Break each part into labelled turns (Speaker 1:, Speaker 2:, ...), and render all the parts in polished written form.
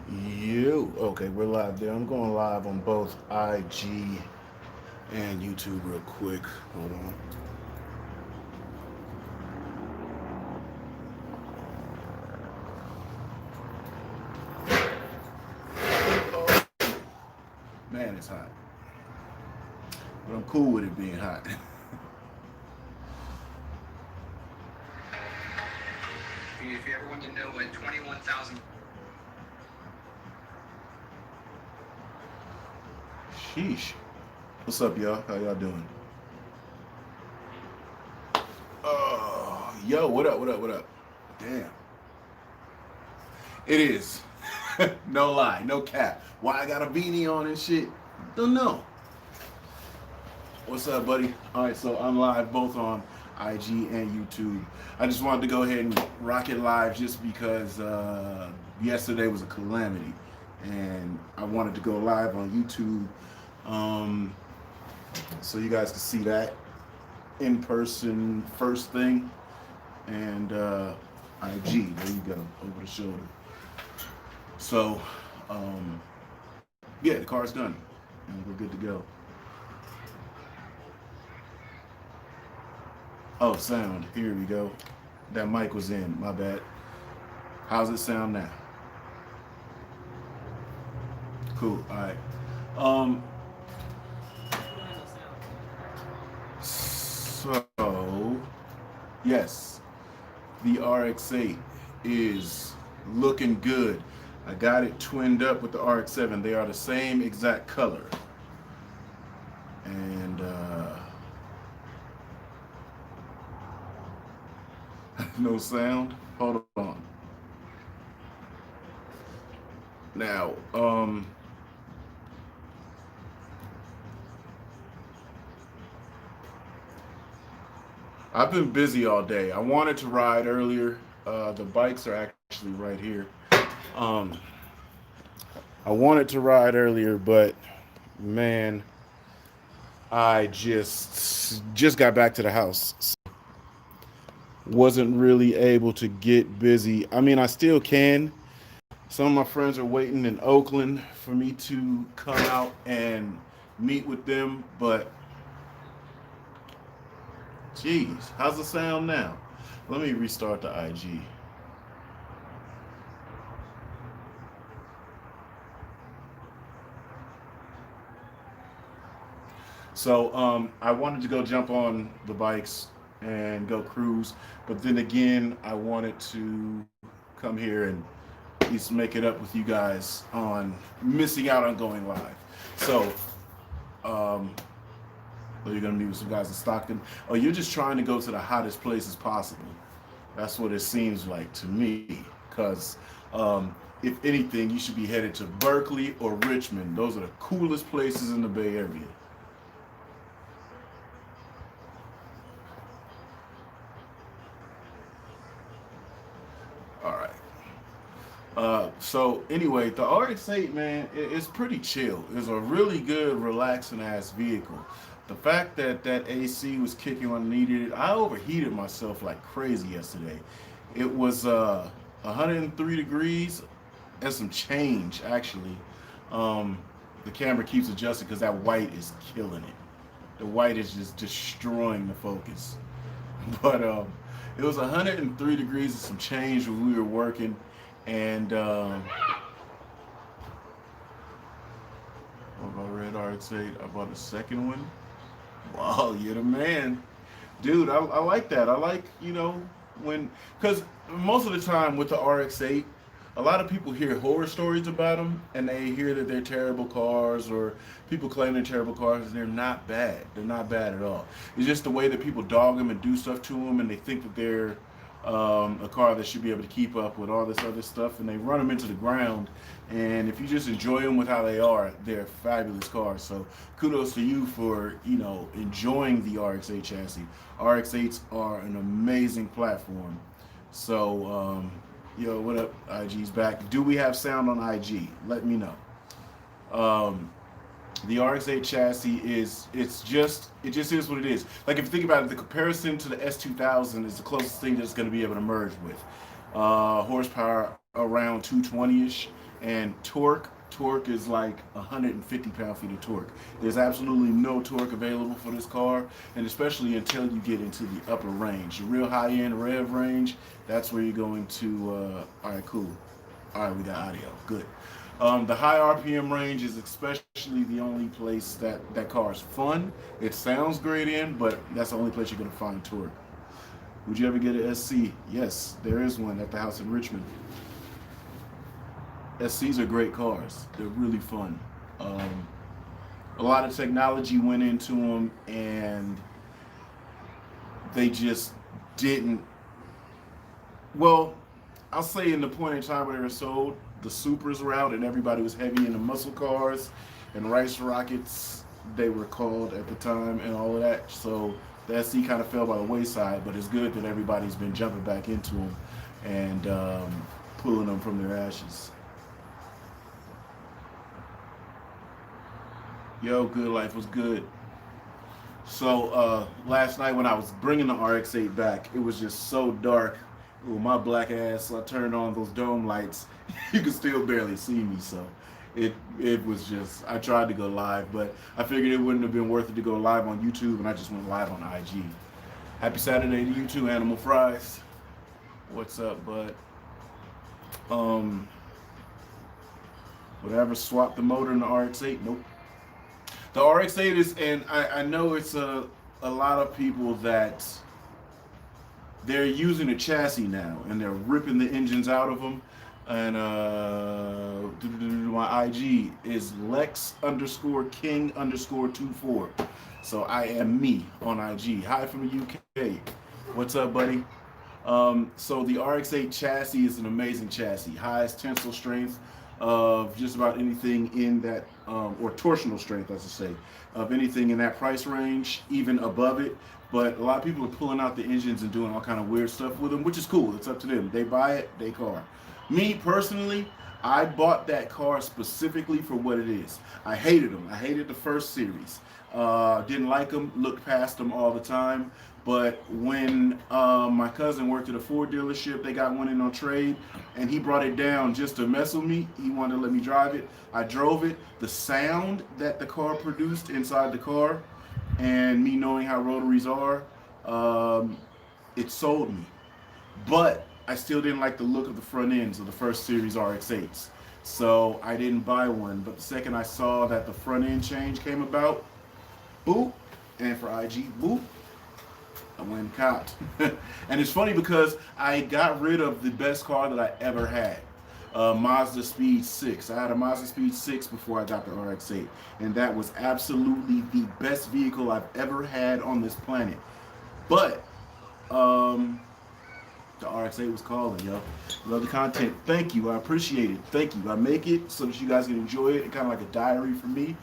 Speaker 1: You okay? We're live there. I'm going live on both IG and YouTube real quick. Hold on. Oh, man, it's hot, but I'm cool with it being hot.
Speaker 2: If you ever want to know what 21,000.
Speaker 1: Sheesh. What's up, y'all? How y'all doing? Yo, what up? What up? What up? Damn, it is. No lie, no cap. Why I got a beanie on and shit? Don't know. What's up, buddy? All right, so I'm live both on IG and YouTube. I just wanted to go ahead and rock it live just because yesterday was a calamity, and I wanted to go live on YouTube um, so you guys can see that in person first thing, and IG. There you go, over the shoulder. So, um, yeah, the car's done, and we're good to go. Oh, sound. Here we go. That mic was in. My bad. How's it sound now? Cool. All right. Um. So yes, the RX-8 is looking good. I got it twinned up with the RX-7. They are the same exact color. And no sound. Hold on. Now, I've been busy all day. I wanted to ride earlier. The bikes are actually right here. Um, I wanted to ride earlier, but man, I just got back to the house. So wasn't really able to get busy. I mean, I still can. Some of my friends are waiting in Oakland for me to come out and meet with them, but geez, how's the sound now? Let me restart the IG. So I wanted to go jump on the bikes and go cruise, but then again, I wanted to come here and at least make it up with you guys on missing out on going live. So, um, are you gonna meet with some guys in Stockton? Oh, you're just trying to go to the hottest places possible. That's what it seems like to me. Because if anything, you should be headed to Berkeley or Richmond. Those are the coolest places in the Bay Area. All right. So anyway, the RX-8, man, it's pretty chill. It's a really good, relaxing ass vehicle. The fact that that AC was kicking when I needed it, I overheated myself like crazy yesterday. It was 103 degrees and some change actually. Um, the camera keeps adjusting because that white is killing it. The white is just destroying the focus. But it was 103 degrees and some change when we were working, and I bought a red RX-8. I bought a second one. Wow, you're the man, dude. I like that. I like when because most of the time with the RX-8, a lot of people hear horror stories about them, and they hear that they're terrible cars, or people claim they're terrible cars, and they're not bad. They're not bad at all. It's just the way that people dog them and do stuff to them, and they think that they're a car that should be able to keep up with all this other stuff, and they run them into the ground. And if you just enjoy them with how they are, they're fabulous cars. So kudos to you for enjoying the RX-8 chassis. RX-8s are an amazing platform. So yo, what up? IG's back. Do we have sound on IG? Let me know. Um, the RX-8 chassis it just is what it is. Like if you think about it, the comparison to the S2000 is the closest thing that's going to be able to merge with horsepower around 220ish, And torque is like 150 pound-feet of torque. There's absolutely no torque available for this car, and especially until you get into the upper range, the real high-end rev range. That's where you're going to. All right, cool. All right, we got audio. Good. The high RPM range is especially the only place that car is fun. It sounds great in, but that's the only place you're going to find torque. Would you ever get an SC? Yes, there is one at the house in Richmond. SCs are great cars. They're really fun. Um, a lot of technology went into them, and they just didn't. Well, I'll say in the point in time where they were sold, the Supras were out, and everybody was heavy into muscle cars and Rice Rockets. They were called at the time, and all of that. So the SC kind of fell by the wayside. But it's good that everybody's been jumping back into them and pulling them from their ashes. Yo, good life was good. So last night when I was bringing the RX-8 back, it was just so dark. Ooh, my black ass. So I turned on those dome lights. You could still barely see me. So it was just. I tried to go live, but I figured it wouldn't have been worth it to go live on YouTube, and I just went live on IG. Happy Saturday to you too, Animal Fries. What's up, bud? Um, whatever. Swap the motor in the RX-8? Nope. The RX-8 is, and I know it's a lot of people that they're using a chassis now, and they're ripping the engines out of them. And my IG is Lex _ King _ 24. So I am me on IG. Hi from the UK. What's up, buddy? So the RX-8 chassis is an amazing chassis. Highest tensile strength of just about anything in that, or torsional strength, as I say, of anything in that price range, even above it. But a lot of people are pulling out the engines and doing all kind of weird stuff with them, which is cool. It's up to them. They buy it, they car. Me personally, I bought that car specifically for what it is. I hated them. I hated the first series. Didn't like them. Looked past them all the time. But when my cousin worked at a Ford dealership, they got one in on trade, and he brought it down just to mess with me. He wanted to let me drive it. I drove it. The sound that the car produced inside the car, and me knowing how rotaries are, it sold me. But I still didn't like the look of the front ends of the first series RX-8s. So I didn't buy one. But the second I saw that the front end change came about, boop, and for IG, boop, I went and copped. And it's funny because I got rid of the best car that I ever had. Mazda Speed 6. I had a Mazda Speed 6 before I got the RX-8. And that was absolutely the best vehicle I've ever had on this planet. But the RX-8 was calling, yo. Love the content. Thank you. I appreciate it. Thank you. I make it so that you guys can enjoy it. It's kind of like a diary for me.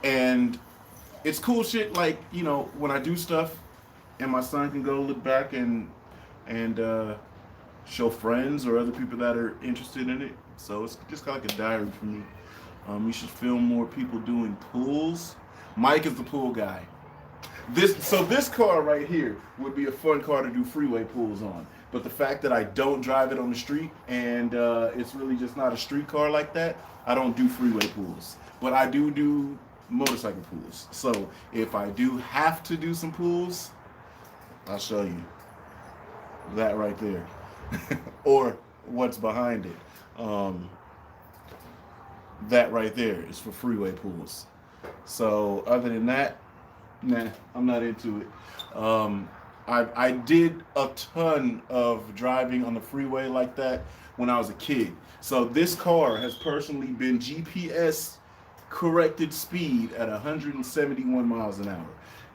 Speaker 1: And it's cool shit, like, you know, when I do stuff and my son can go look back and show friends or other people that are interested in it. So it's just kind of like a diary for me. You should film more people doing pulls. Mike is the pool guy. This car right here would be a fun car to do freeway pulls on. But the fact that I don't drive it on the street, and it's really just not a street car like that, I don't do freeway pulls. But I do motorcycle pulls. So if I do have to do some pulls, I'll show you that right there. Or what's behind it. That right there is for freeway pulls. So other than that, nah, I'm not into it. I did a ton of driving on the freeway like that when I was a kid. So this car has personally been GPS corrected speed at 171 miles an hour.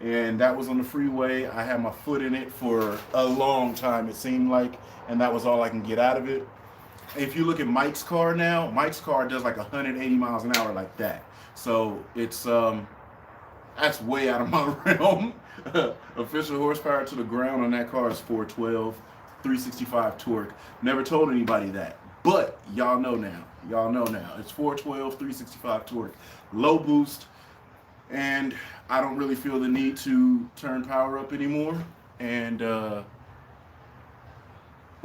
Speaker 1: And that was on the freeway. I had my foot in it for a long time, it seemed like, and that was all I can get out of it. If you look at Mike's car now, Mike's car does like 180 miles an hour like that. So it's that's way out of my realm. Official horsepower to the ground on that car is 412, 365 torque. Never told anybody that, but y'all know now. Y'all know now. It's 412, 365 torque, low boost, and I don't really feel the need to turn power up anymore. And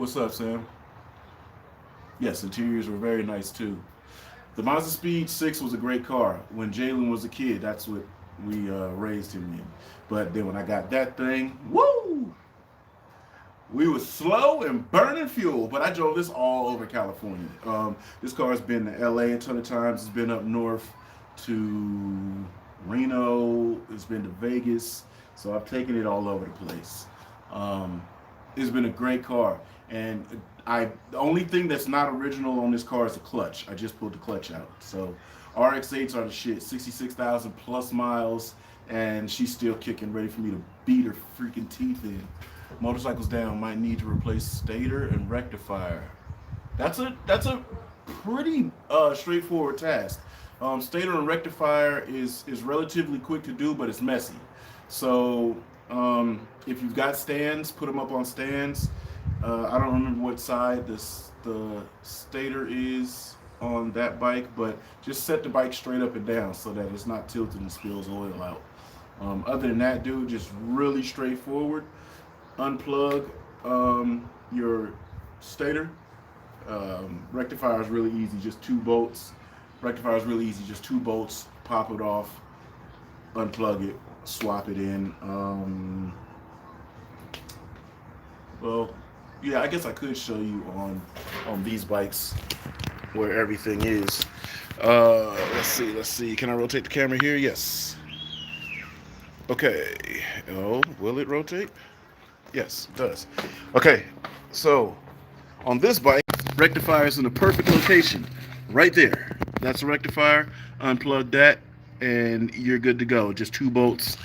Speaker 1: What's up, Sam? Yes, interiors were very nice too. The Mazda Speed 6 was a great car. When Jalen was a kid, that's what we raised him in. But then when I got that thing, woo! We were slow and burning fuel, but I drove this all over California. This car has been to LA a ton of times. It's been up north to Reno. It's been to Vegas. So I've taken it all over the place. Um, it's been a great car, and the only thing that's not original on this car is the clutch. I just pulled the clutch out. So RX-8s are the shit. 66,000 plus miles, and she's still kicking, ready for me to beat her freaking teeth in. Motorcycles down, might need to replace stator and rectifier. That's a pretty straightforward task. Stator and rectifier is relatively quick to do, but it's messy. So if you've got stands, put them up on stands. I don't remember what side the stator is on that bike, but just set the bike straight up and down so that it's not tilted and spills oil out. Other than that, dude, just really straightforward. Unplug your stator. Rectifier is really easy, just 2 bolts. Rectifier is really easy, just 2 bolts. Pop it off, unplug it, swap it in. Well, yeah, I guess I could show you on these bikes where everything is. Let's see. Can I rotate the camera here? Yes. Okay. Oh, will it rotate? Yes, it does. Okay, so on this bike, rectifier is in the perfect location, right there. That's a rectifier. Unplug that, and you're good to go. Just 2 bolts,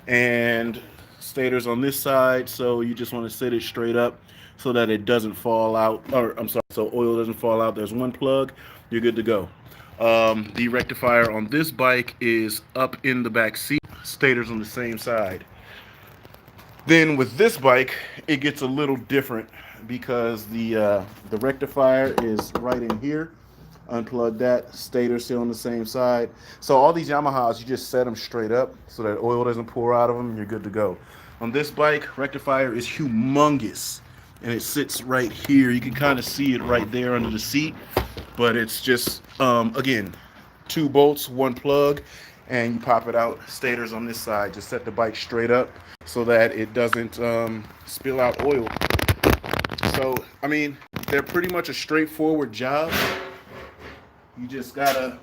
Speaker 1: and stator's on this side, so you just want to set it straight up so that it doesn't fall out. Or I'm sorry, so oil doesn't fall out. There's one plug. You're good to go. The rectifier on this bike is up in the back seat. Stator's on the same side. Then with this bike, it gets a little different because the rectifier is right in here. Unplug that. Stator still on the same side. So all these Yamahas, you just set them straight up so that oil doesn't pour out of them, and you're good to go. On this bike, rectifier is humongous, and it sits right here. You can kind of see it right there under the seat, but it's just again 2 bolts, 1 plug, and you pop it out. Stator's on this side. Just set the bike straight up so that it doesn't spill out oil. So, I mean, they're pretty much a straightforward job. You just gotta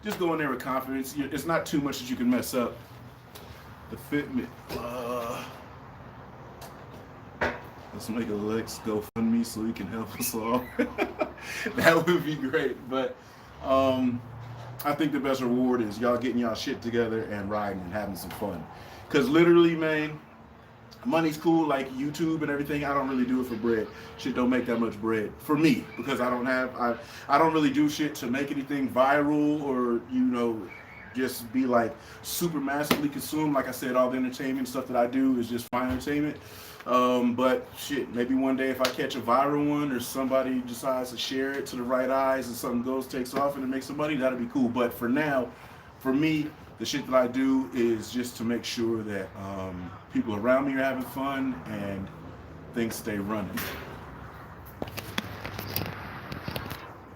Speaker 1: just go in there with confidence. It's not too much that you can mess up. The fitment. Let's make a Lex GoFundMe so he can help us all. That would be great. But I think the best reward is y'all getting y'all shit together and riding and having some fun. Because literally, man, money's cool, like YouTube and everything. I don't really do it for bread. Shit don't make that much bread for me because I don't really do shit to make anything viral or just be like super massively consumed. Like I said, all the entertainment stuff that I do is just fine entertainment. But shit, maybe one day if I catch a viral one or somebody decides to share it to the right eyes and something takes off and it makes some money, that'll be cool. But for now, for me, the shit that I do is just to make sure that people around me are having fun and things stay running.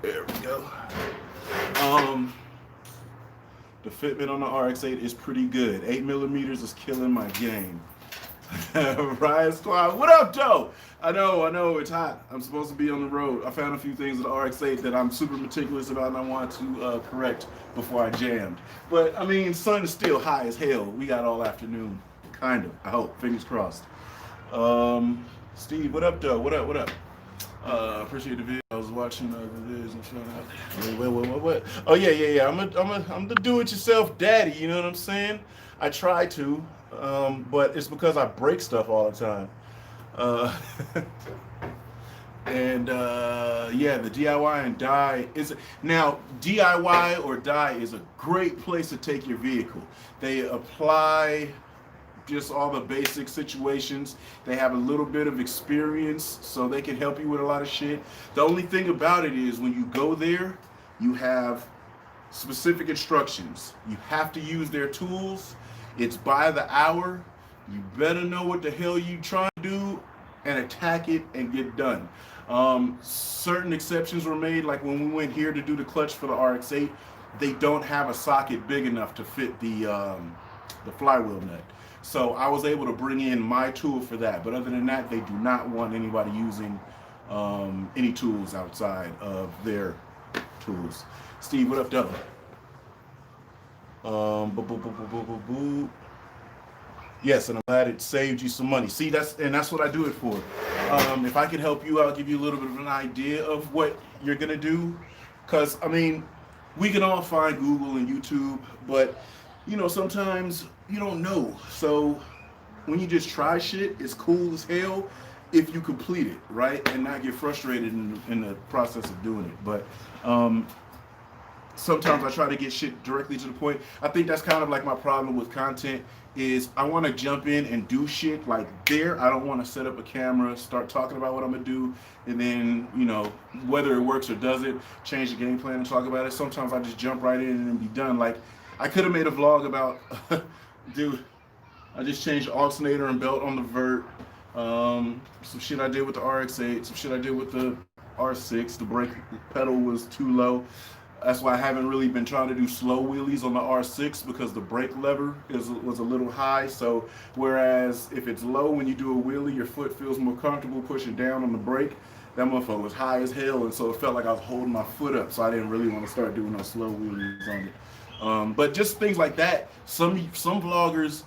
Speaker 1: There we go. The fitment on the RX-8 is pretty good. 8mm is killing my game. Ryan Squad, what up, Joe? I know, it's hot. I'm supposed to be on the road. I found a few things with the RX-8 that I'm super meticulous about and I want to correct before I jammed. But, I mean, sun is still high as hell. We got all afternoon. Kind of, I hope. Fingers crossed. Steve, what up, Joe? What up? Appreciate the video. I was watching the videos and showing out. What? Oh, yeah. I'm the do-it-yourself daddy, you know what I'm saying? I try to. But it's because I break stuff all the time. The DIY and die is now DIY or die is a great place to take your vehicle. They apply just all the basic situations. They have a little bit of experience, so they can help you with a lot of shit. The only thing about it is when you go there, you have specific instructions. You have to use their tools. It's by the hour. You better know what the hell you trying to do and attack it and get done. Certain exceptions were made, like when we went here to do the clutch for the RX-8, they don't have a socket big enough to fit the flywheel nut. So I was able to bring in my tool for that. But other than that, they do not want anybody using any tools outside of their tools. Steve, what up, though? Boo, boo, boo, boo, boo, boo, boo. Yes, and I'm glad it saved you some money. See, that's what I do it for. If I can help you out, give you a little bit of an idea of what you're gonna do, because I mean, we can all find Google and YouTube, but sometimes you don't know. So when you just try shit, it's cool as hell if you complete it right and not get frustrated in the process of doing it. But sometimes I try to get shit directly to the point. I think that's kind of like my problem with content is I want to jump in and do shit like there. I don't want to set up a camera, start talking about what I'm gonna do, and then whether it works or doesn't, change the game plan and talk about it. Sometimes I just jump right in and be done. Like I could have made a vlog about, dude. I just changed the alternator and belt on the vert. Some shit I did with the RX-8, some shit I did with the R6. The brake pedal was too low. That's why I haven't really been trying to do slow wheelies on the R6 because the brake lever was a little high. So whereas if it's low when you do a wheelie, your foot feels more comfortable pushing down on the brake. That motherfucker was high as hell, and so it felt like I was holding my foot up. So I didn't really want to start doing those slow wheelies on it. But just things like that. Some vloggers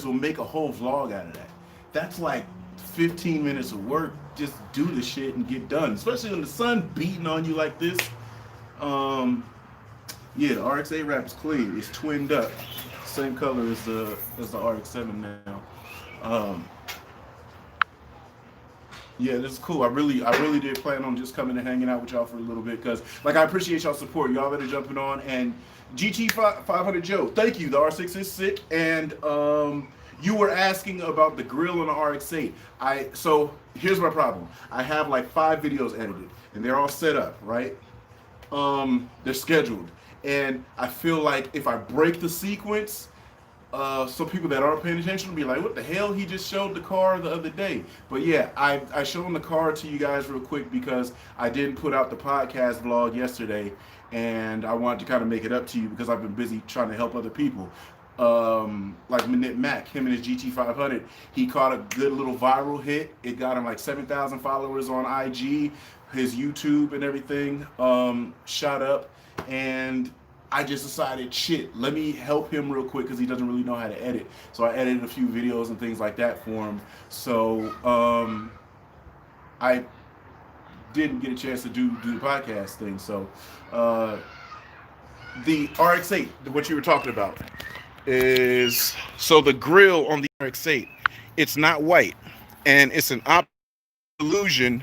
Speaker 1: will make a whole vlog out of that. That's like 15 minutes of work. Just do the shit and get done. Especially when the sun beating on you like this. Yeah, the RX-8 wrap is clean. It's twinned up, same color as the RX-7 now. Yeah, this is cool. I really did plan on just coming and hanging out with y'all for a little bit because, like, I appreciate y'all support. Y'all better jumping on. And GT 500 Joe, thank you. The R6 is sick, and you were asking about the grill on the RX-8. So here's my problem. I have like 5 videos edited, and they're all set up, right? They're scheduled, and I feel like if I break the sequence, some people that aren't paying attention will be like, what the hell, he just showed the car the other day. But yeah, I shown the car to you guys real quick because I didn't put out the podcast vlog yesterday, and I wanted to kind of make it up to you because I've been busy trying to help other people. Like Minute Mac, him and his GT 500, he caught a good little viral hit. It got him like 7,000 followers on IG. His YouTube and everything shot up, and I just decided, shit, let me help him real quick because he doesn't really know how to edit. So I edited a few videos and things like that for him. So I didn't get a chance to do the podcast thing. So the RX-8, what you were talking about, is so the grill on the RX-8, it's not white, and it's an illusion.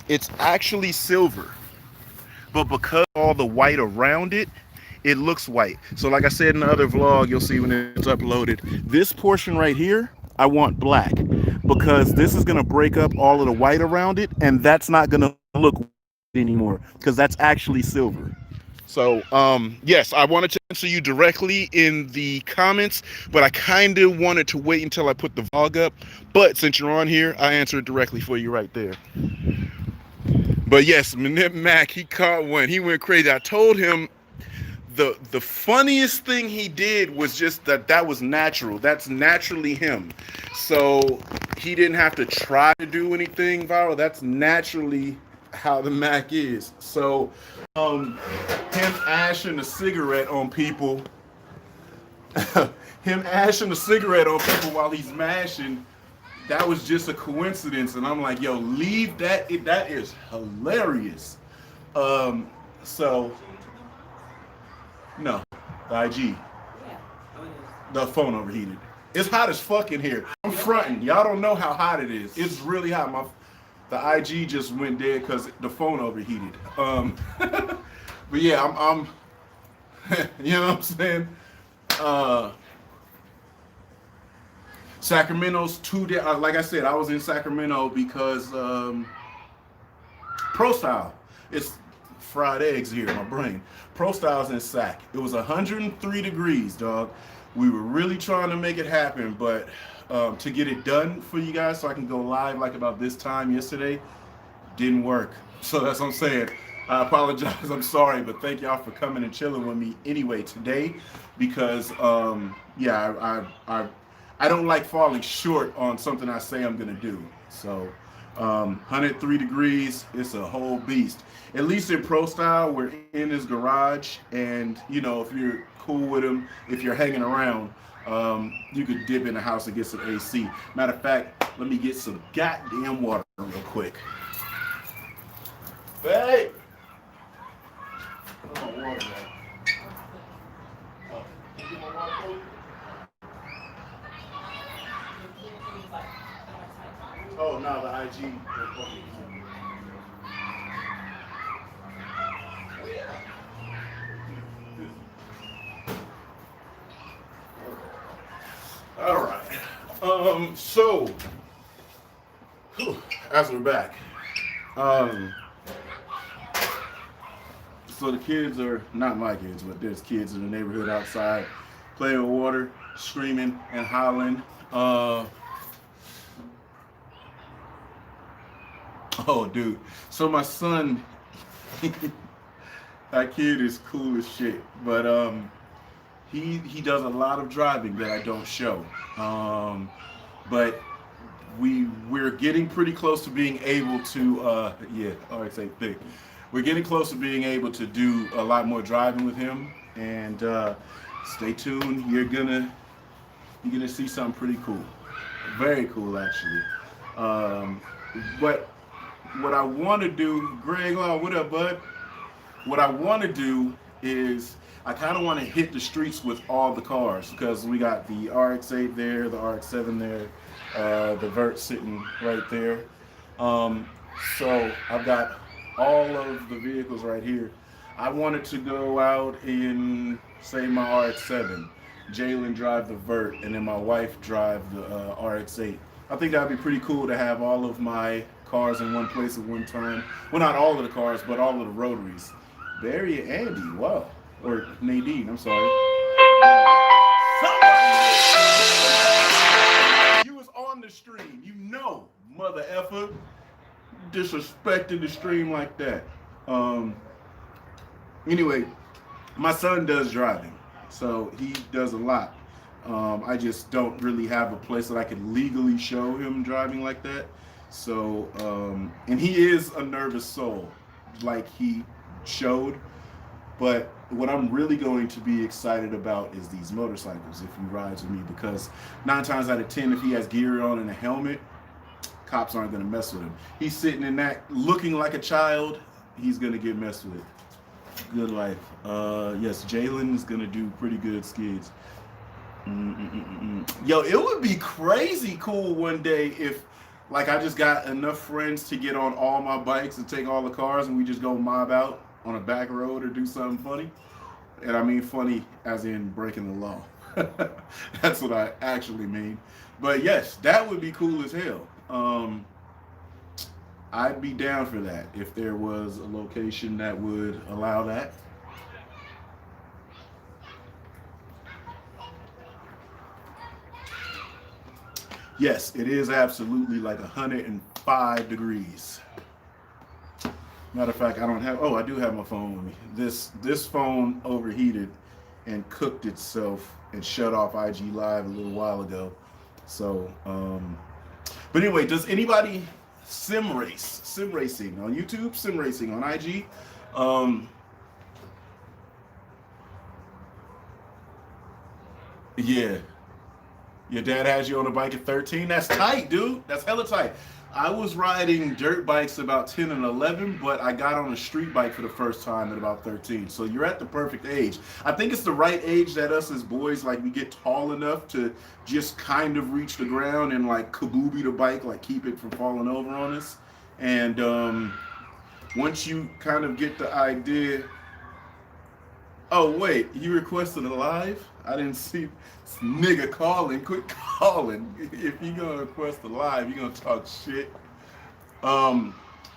Speaker 1: It's actually silver, but because all the white around it, it looks white. So like I said in the other vlog, you'll see when it's uploaded, this portion right here, I want black because this is going to break up all of the white around it, and that's not going to look anymore because that's actually silver. So yes, I wanted to answer you directly in the comments, but I kind of wanted to wait until I put the vlog up. But since you're on here, I answered directly for you right there. But yes, Minute Mac, he caught one. He went crazy. I told him the funniest thing he did was just that was natural. That's naturally him. So he didn't have to try to do anything viral. That's naturally how the Mac is. So him ashing a cigarette on people, him ashing a cigarette on people while he's mashing, that was just a coincidence. And I'm like, yo, leave that. That is hilarious. So no, the IG, the phone overheated. It's hot as fuck in here. I'm fronting. Y'all don't know how hot it is. It's really hot. The IG just went dead because the phone overheated. But yeah, I'm you know what I'm saying? Sacramento's 2 days. Like I said, I was in Sacramento because Pro Style. It's fried eggs here in my brain. Pro Styles in Sac. It was 103 degrees, dog. We were really trying to make it happen, but to get it done for you guys so I can go live like about this time yesterday, didn't work. So that's what I'm saying. I apologize. I'm sorry, but thank y'all for coming and chilling with me anyway today, because yeah, I don't like falling short on something I say I'm gonna do. So 103 degrees, it's a whole beast. At least in Pro Style, we're in his garage, and you know, if you're cool with him, if you're hanging around, you could dip in the house and get some AC. Matter of fact, let me get some goddamn water real quick. Hey! Oh, water, man. Oh, you get my water, please? Oh, no, the IG. All right. So, as we're back, so the kids are not my kids, but there's kids in the neighborhood outside playing with water, screaming and hollering. Oh, dude. So my son, that kid is cool as shit, but he does a lot of driving that I don't show. But we're getting pretty close to being able to yeah, all right, say thing. We're getting close to being able to do a lot more driving with him, and stay tuned. You're gonna see something pretty cool, very cool actually. But what I want to do, Greg, oh, what up, bud? What I want to do is I kind of want to hit the streets with all the cars, because we got the RX-8 there, the RX-7 there, the Vert sitting right there. So I've got all of the vehicles right here. I wanted to go out in, say, my RX-7, Jalen drive the Vert, and then my wife drive the RX-8. I think that would be pretty cool to have all of my cars in one place at one time. Well, not all of the cars, but all of the rotaries. Barry and Andy, wow. Or Nadine, I'm sorry. You was on the stream, you know, mother effer, disrespecting the stream like that. Anyway, my son does driving, so he does a lot. I just don't really have a place that I can legally show him driving like that. So, and he is a nervous soul, like he showed. But what I'm really going to be excited about is these motorcycles if he rides with me, because 9 times out of 10, if he has gear on and a helmet, cops aren't going to mess with him. He's sitting in that looking like a child, he's going to get messed with. Good life. Yes, Jalen's going to do pretty good skids. Yo, it would be crazy cool one day if, like, I just got enough friends to get on all my bikes and take all the cars and we just go mob out on a back road or do something funny. And I mean funny as in breaking the law. That's what I actually mean. But yes, that would be cool as hell. I'd be down for that if there was a location that would allow that. Yes, it is absolutely like 105 degrees. Matter of fact, I don't have, oh, I do have my phone with me. This phone overheated and cooked itself and shut off IG Live a little while ago. So, but anyway, does anybody sim racing on YouTube, sim racing on IG? Yeah. Your dad has you on a bike at 13? That's tight, dude. That's hella tight. I was riding dirt bikes about 10 and 11, but I got on a street bike for the first time at about 13. So you're at the perfect age. I think it's the right age that us as boys, like, we get tall enough to just kind of reach the ground and like kabooby the bike, like keep it from falling over on us. And once you kind of get the idea, oh wait, you requested a live? I didn't see this nigga calling. Quit calling. If you gonna request a live, you gonna talk shit.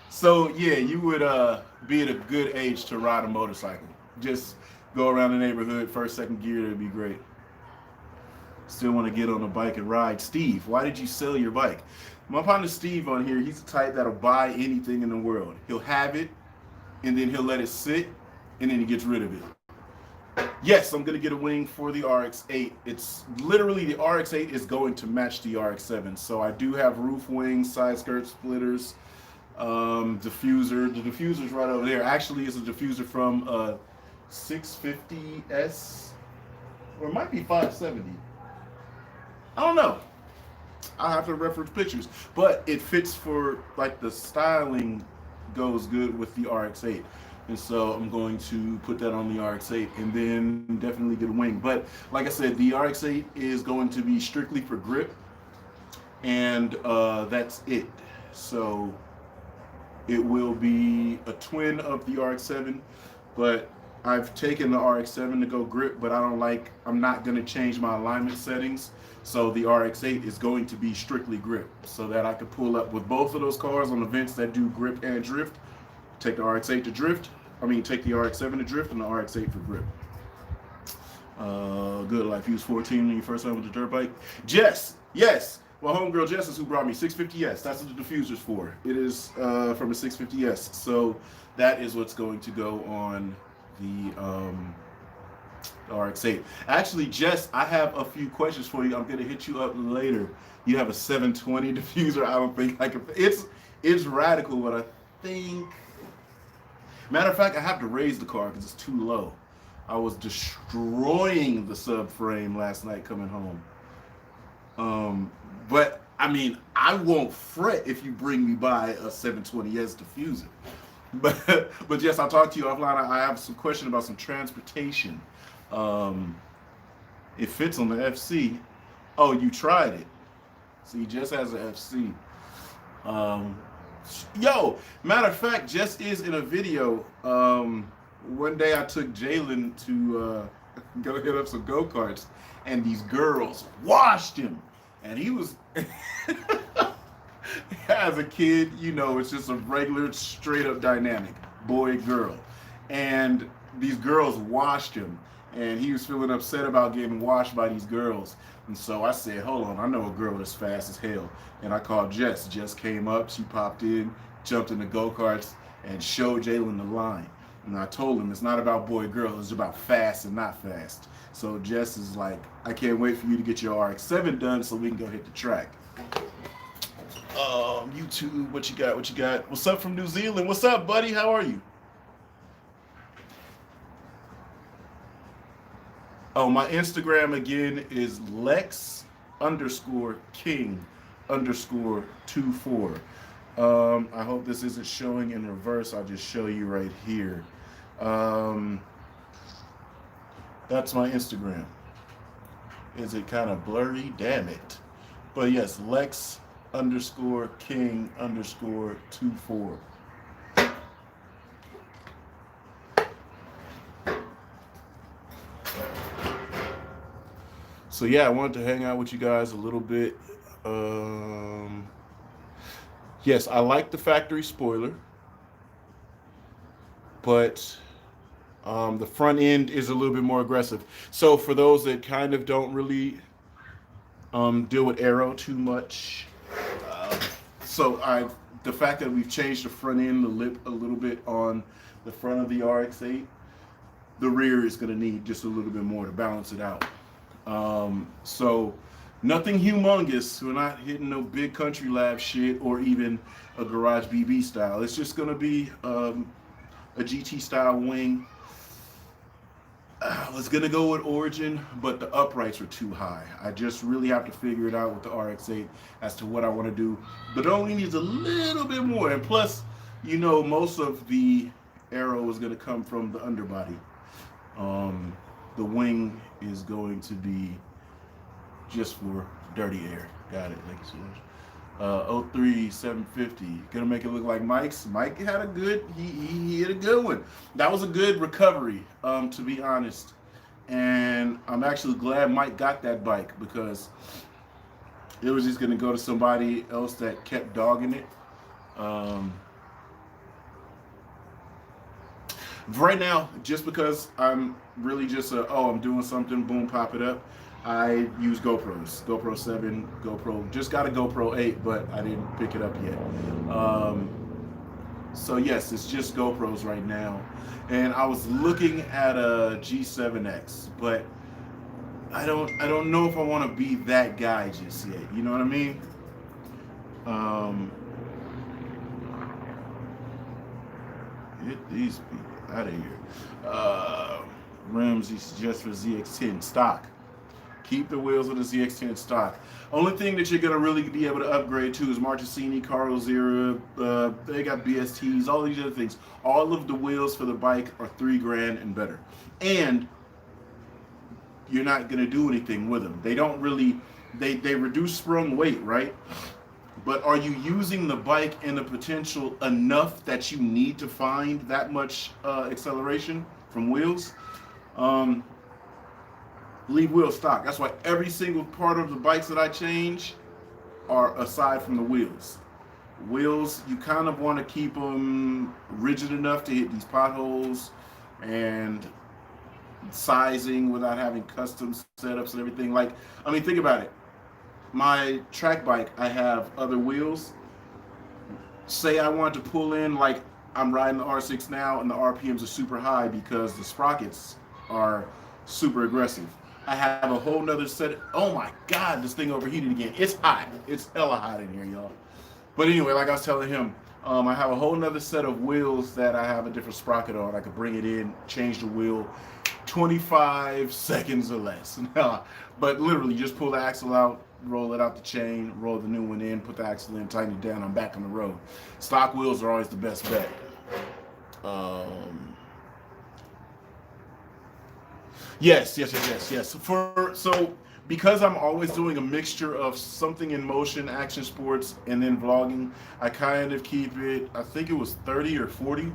Speaker 1: So yeah, you would be at a good age to ride a motorcycle. Just go around the neighborhood, first, second gear, it'd be great. Still want to get on a bike and ride. Steve, why did you sell your bike? My partner Steve on here, he's the type that'll buy anything in the world. He'll have it, and then he'll let it sit, and then he gets rid of it. Yes, I'm gonna get a wing for the RX-8. It's literally the RX-8 is going to match the RX-7. So I do have roof wings, side skirt splitters, diffuser. The diffuser's right over there. Actually, it's a diffuser from 650S, or it might be 570. I don't know. I have to reference pictures, but it fits for like the styling goes good with the RX-8. And so I'm going to put that on the RX-8 and then definitely get a wing. But like I said, the RX-8 is going to be strictly for grip, and that's it. So it will be a twin of the RX-7, but I've taken the RX-7 to go grip, but I'm not going to change my alignment settings. So the RX-8 is going to be strictly grip so that I could pull up with both of those cars on events that do grip and drift. Take the RX-8 to drift. Take the RX-7 to drift and the RX-8 for grip. Good life. You was 14 when you first started with the dirt bike. Jess, yes. Well, homegirl Jess is who brought me 650S. That's what the diffuser's for. It is from a 650S. So that is what's going to go on the RX-8. Actually, Jess, I have a few questions for you. I'm going to hit you up later. You have a 720 diffuser. I don't think I can. It's radical, but I think. Matter of fact, I have to raise the car because it's too low. I was destroying the subframe last night coming home. But I won't fret if you bring me by a 720S diffuser. But yes, I'll talk to you offline. I have some question about some transportation. It fits on the FC. Oh, you tried it. See, Jess has an FC. Yo, matter of fact, Jess is in a video. One day I took Jalen to go hit up some go-karts, and these girls washed him. And he was, as a kid, it's just a regular, straight-up dynamic, boy-girl. And these girls washed him, and he was feeling upset about getting washed by these girls. And so I said, hold on, I know a girl that's fast as hell. And I called Jess. Jess came up, she popped in, jumped in the go-karts, and showed Jalen the line. And I told him it's not about boy-girl, it's about fast and not fast. So Jess is like, I can't wait for you to get your RX-7 done so we can go hit the track. YouTube, what you got? What's up from New Zealand? What's up, buddy? How are you? Oh, my Instagram again is Lex_King_24. I hope this isn't showing in reverse. I'll just show you right here. That's my Instagram. Is it kind of blurry? Damn it. But yes, Lex_King_24. So yeah, I wanted to hang out with you guys a little bit. Yes, I like the factory spoiler, but the front end is a little bit more aggressive. So for those that kind of don't really deal with aero too much, the fact that we've changed the front end, the lip a little bit on the front of the RX-8, the rear is going to need just a little bit more to balance it out. So nothing humongous. We're not hitting no big country lab shit or even a garage BB style. It's just going to be a GT style wing. I was going to go with Origin, but the uprights are too high. I just really have to figure it out with the RX-8 as to what I want to do. But it only needs a little bit more. And plus, most of the aero is going to come from the underbody. The wing is going to be just for dirty air. Got it. Thank you so much. 03 750. Gonna make it look like Mike's. Mike had a good. He hit a good one. That was a good recovery, to be honest. And I'm actually glad Mike got that bike because it was just gonna go to somebody else that kept dogging it. Right now, just because I'm really just I'm doing something, boom, pop it up. I use GoPros, GoPro 7, GoPro. Just got a GoPro 8, but I didn't pick it up yet. Um, so yes, it's just GoPros right now. And I was looking at a G7X, but I don't know if I want to be that guy just yet. You know what I mean? Um, Get these people out of here. Uh, Rims is just for ZX10 stock. Keep the wheels of the ZX10 stock. Only thing that you're gonna really be able to upgrade to is Marchesini, Carl Zera. They got BSTs, all these other things. All of the wheels for the bike are $3 grand and better, and you're not gonna do anything with them. They don't really. They reduce sprung weight, right? But are you using the bike in the potential enough that you need to find that much acceleration from wheels? Um, Leave wheel stock. That's why every single part of the bikes that I change are aside from the wheels. Wheels, you kind of want to keep them rigid enough to hit these potholes and sizing without having custom setups and everything. Like, I mean, think about it. My track bike, I have other wheels. Say I want to pull in, like I'm riding the R6 now, and the RPMs are super high because the sprockets are super aggressive. I have a whole nother set. Oh my God, this thing overheated again. It's hot. It's hella hot in here, y'all. But anyway, like I was telling him, I have a whole nother set of wheels that I have a different sprocket on. I could bring it in, change the wheel, 25 seconds or less. But literally, just pull the axle out, roll it out the chain, roll the new one in, put the axle in, tighten it down. I'm back on the road. Stock wheels are always the best bet. Um, yes. So because I'm always doing a mixture of something in motion, action sports, and then vlogging, I kind of keep it. I think it was 30 or 40.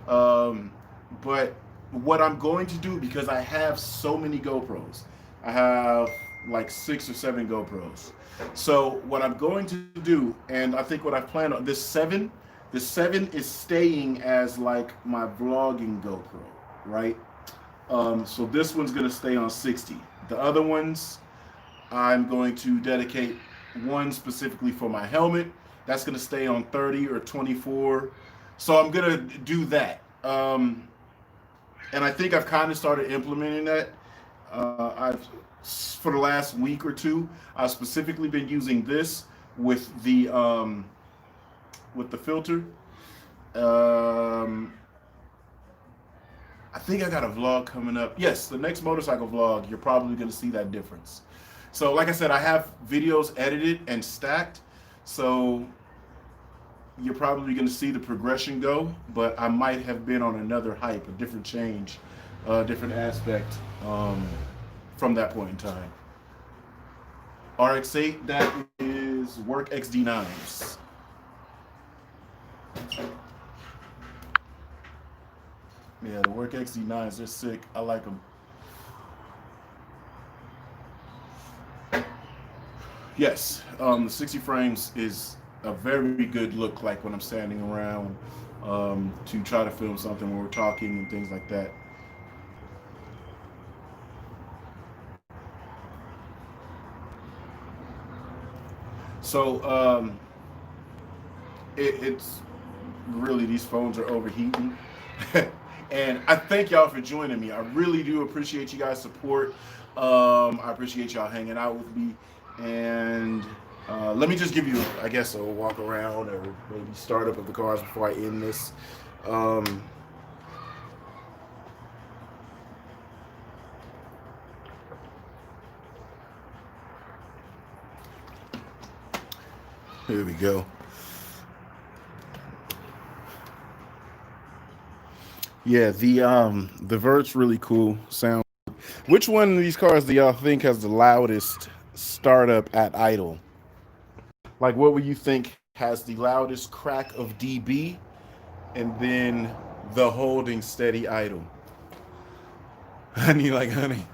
Speaker 1: Um, but what I'm going to do, because I have so many GoPros, I have like 6 or 7 GoPros. So what I'm going to do, and I think what I've planned on this 7 is staying as like my vlogging GoPro, right? So this one's going to stay on 60. The other ones, I'm going to dedicate one specifically for my helmet. That's going to stay on 30 or 24. So I'm going to do that. And I think I've kind of started implementing that. I've for the last week or two, I've specifically been using this with the filter. Um, I think I got a vlog coming up. Yes, the next motorcycle vlog, you're probably going to see that difference. So, like I said, I have videos edited and stacked. So, you're probably going to see the progression go, but I might have been on another hype, a different change, a different aspect from that point in time. RX-8, that is work XD9s. Yeah, the work XD9s, they're sick. I like them. Yes, the 60 frames is a very good look like when I'm standing around to try to film something when we're talking and things like that. So it's really, these phones are overheating. And I thank y'all for joining me. I really do appreciate you guys' support. I appreciate y'all hanging out with me. And let me just give you, I guess, a walk around or maybe startup of the cars before I end this. Um, Here we go. Yeah, the Vert's really cool sound. Which one of these cars do y'all think has the loudest startup at idle? Like, what would you think has the loudest crack of dB and then the holding steady idle? Honey, like honey,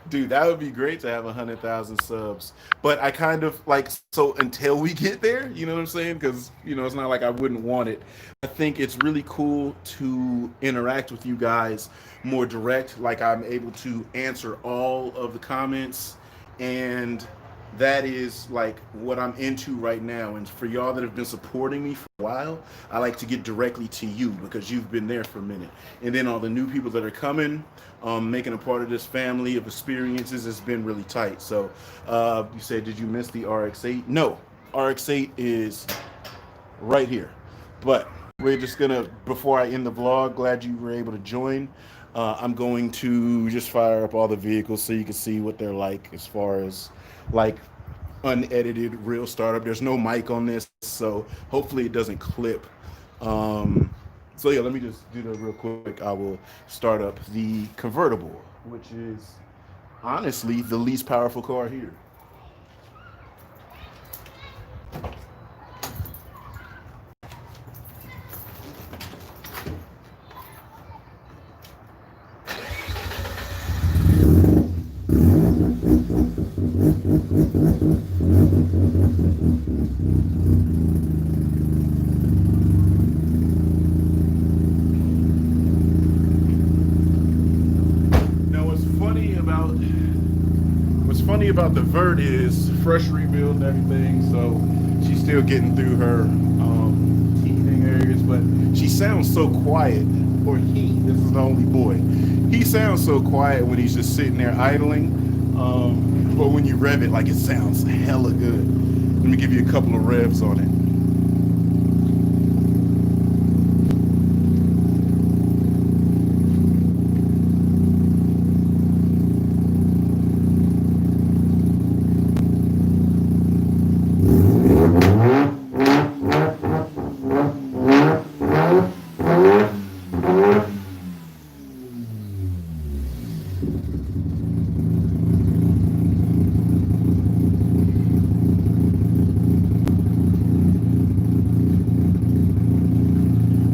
Speaker 1: dude, that would be great to have 100,000 subs. But I kind of like so until we get there, you know what I'm saying? Because it's not like I wouldn't want it. I think it's really cool to interact with you guys more direct. Like I'm able to answer all of the comments, and that is like what I'm into right now. And for y'all that have been supporting me for a while, I like to get directly to you because you've been there for a minute. And then all the new people that are coming, making a part of this family of experiences has been really tight. So you said, did you miss the RX-8? No, RX-8 is right here. But we're just gonna, before I end the vlog, glad you were able to join. I'm going to just fire up all the vehicles so you can see what they're like as far as like unedited real startup. There's no mic on this, so hopefully it doesn't clip. So yeah, let me just do that real quick. I will start up the convertible, which is honestly the least powerful car here. Now, what's funny about the Vert is fresh rebuild and everything, so she's still getting through her teething areas, but she sounds so quiet. Or he, this is the only boy. He sounds so quiet when he's just sitting there idling, but when you rev it, like it sounds hella good. Let me give you a couple of revs on it.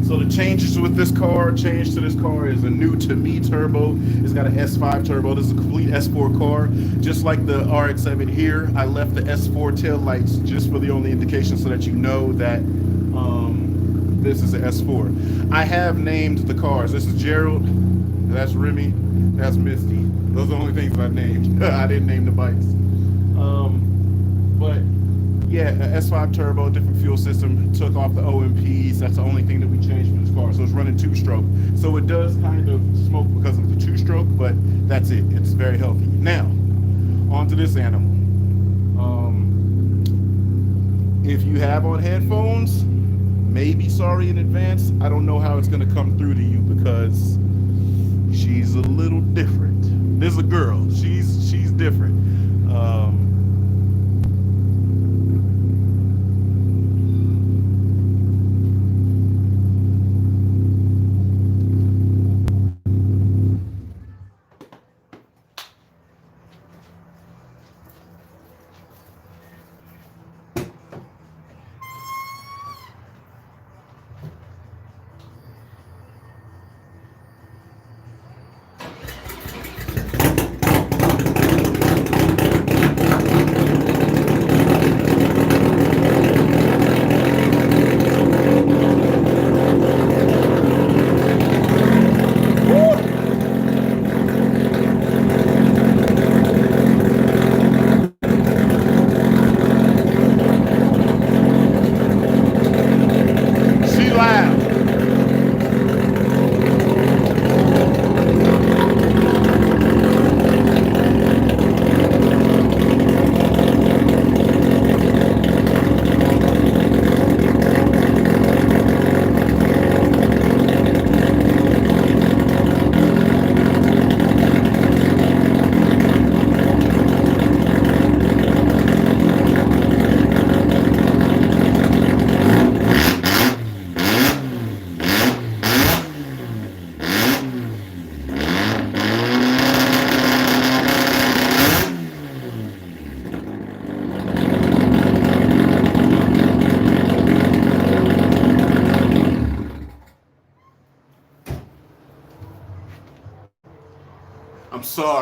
Speaker 1: So the changes with this car, change to this car is a new to me turbo. It's got an S5 turbo. This is a complete S4 car. Just like the RX-7 here, I left the S4 tail lights just for the only indication so that you know that this is an S4. I have named the cars. This is Gerald, that's Remy, that's Misty. Those are the only things I named. I didn't name the bikes. But yeah, S5 turbo, different fuel system, took off the OMPs. That's the only thing that we changed for this car. So it's running two-stroke. So it does kind of smoke because of the two-stroke, but that's it. It's very healthy. Now, onto this animal. If you have on headphones, maybe sorry in advance. I don't know how it's going to come through to you because she's a little different. There's a girl. She's different.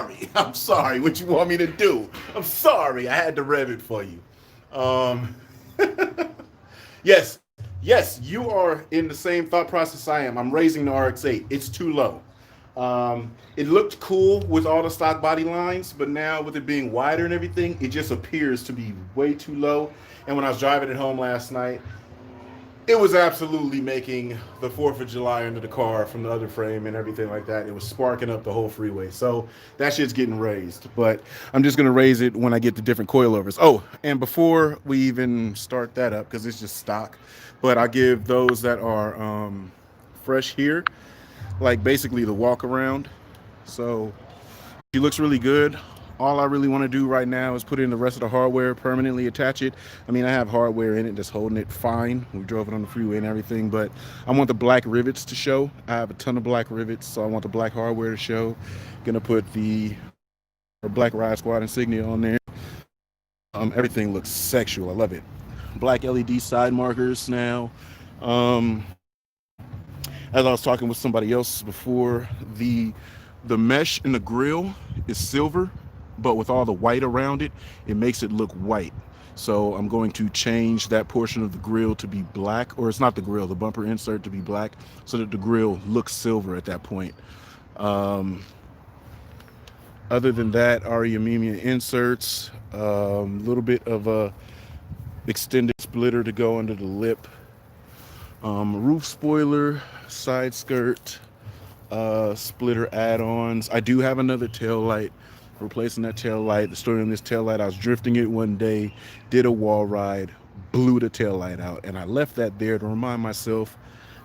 Speaker 1: sorry. I'm sorry. What you want me to do? I'm sorry. I had to rev it for you. Um, yes, yes, you are in the same thought process I am. I'm raising the RX-8. It's too low. It looked cool with all the stock body lines, but now with it being wider and everything, it just appears to be way too low. And when I was driving it home last night, it was absolutely making the 4th of July under the car from the other frame and everything like that. It was sparking up the whole freeway. So that shit's getting raised. But I'm just going to raise it when I get the different coilovers. Oh, and before we even start that up, because it's just stock, but I give those that are fresh here, like basically the walk around. So she looks really good. All I really want to do right now is put in the rest of the hardware, permanently attach it. I mean, I have hardware in it that's holding it fine. We drove it on the freeway and everything, but I want the black rivets to show. I have a ton of black rivets, so I want the black hardware to show. Gonna put the black Ride Squad insignia on there. Everything looks sexual. I love it. Black LED side markers now. Um, as I was talking with somebody else before, the mesh in the grill is silver, but with all the white around it, it makes it look white. So I'm going to change that portion of the grill to be black, or it's not the grill, the bumper insert to be black, so that the grill looks silver at that point. Other than that, Ariamimia inserts, a little bit of a extended splitter to go under the lip, roof spoiler, side skirt, splitter add-ons. I do have another tail light, replacing that tail light. The story on this tail light, I was drifting it one day, did a wall ride, blew the tail light out, and I left that there to remind myself,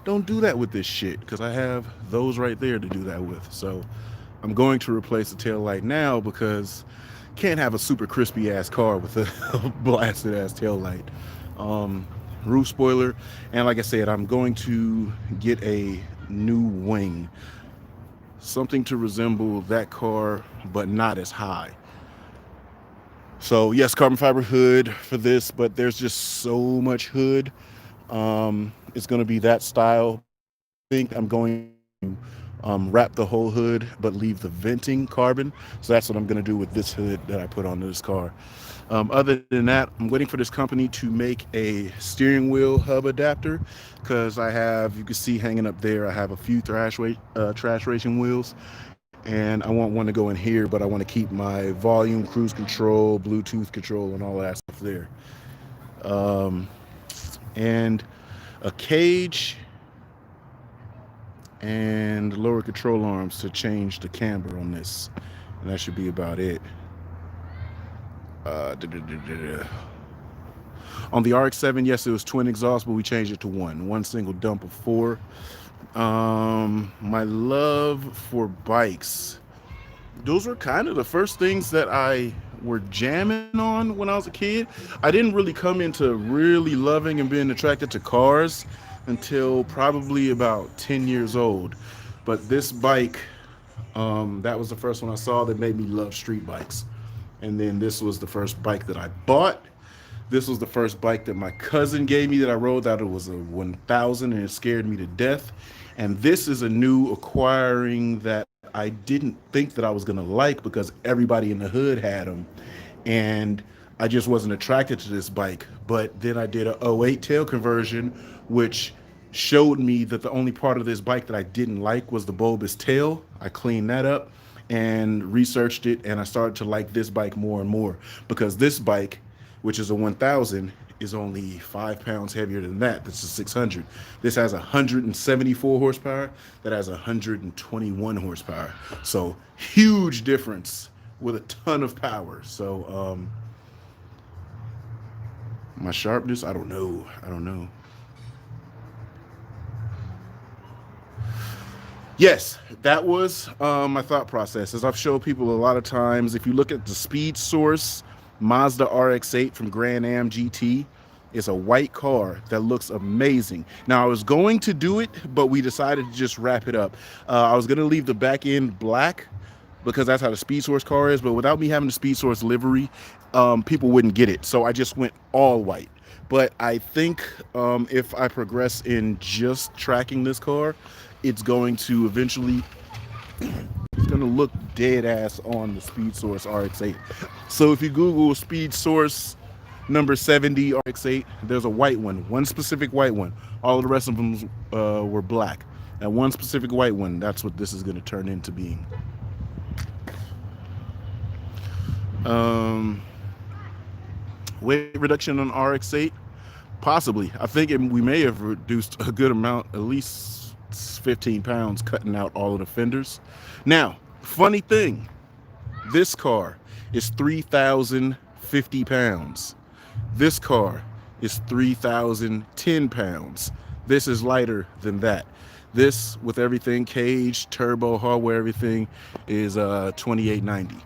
Speaker 1: don't do that with this shit, because I have those right there to do that with. So I'm going to replace the tail light now, because can't have a super crispy ass car with a blasted ass tail light. Roof spoiler, and like I said, I'm going to get a new wing, something to resemble that car but not as high. So yes, carbon fiber hood for this, but there's just so much hood. It's going to be that style. I think I'm going to wrap the whole hood but leave the venting carbon. So that's what I'm going to do with this hood that I put on this car. Other than that, I'm waiting for this company to make a steering wheel hub adapter, because I have, you can see hanging up there, I have a few trash racing wheels, and I want one to go in here, but I want to keep my volume, cruise control, Bluetooth control, and all that stuff there. And a cage and lower control arms to change the camber on this, and that should be about it. On the RX-7, yes, it was twin exhaust, but we changed it to one single dump of 4. My love for bikes, those were kind of the first things that I were jamming on when I was a kid. I didn't really come into really loving and being attracted to cars until probably about 10 years old. But this bike, that was the first one I saw that made me love street bikes. And then this was the first bike that I bought. This was the first bike that my cousin gave me that I rode, that it was a 1000, and it scared me to death. And this is a new acquiring that I didn't think that I was gonna like, because everybody in the hood had them, and I just wasn't attracted to this bike. But then I did a '08 tail conversion, which showed me that the only part of this bike that I didn't like was the bulbous tail. I cleaned that up and researched it, and I started to like this bike more and more, because this bike, which is a 1000, is only 5 pounds heavier than that. This is 600. This has 174 horsepower. That has 121 horsepower. So huge difference with a ton of power. So my sharpness, I don't know. Yes, that was my thought process. As I've showed people a lot of times, if you look at the speed source, Mazda RX-8 from Grand Am GT is a white car that looks amazing. Now, I was going to do it, but we decided to just wrap it up. I was going to leave the back end black, because that's how the speed source car is, but without me having the speed source livery, people wouldn't get it. So I just went all white. But I think if I progress in just tracking this car, it's going to eventually It's gonna look dead ass on the Speed Source RX-8. So if you Google Speed Source number 70 RX-8, there's a white one specific white one. All of the rest of them were black. That one specific white one, that's what this is gonna turn into being. Um, Weight reduction on RX-8, possibly. I think we may have reduced a good amount, at least 15 pounds, cutting out all of the fenders. Now, funny thing, this car is 3,050 pounds. This car is 3,010 pounds. This is lighter than that. This, with everything, cage, turbo, hardware, everything, is 2890.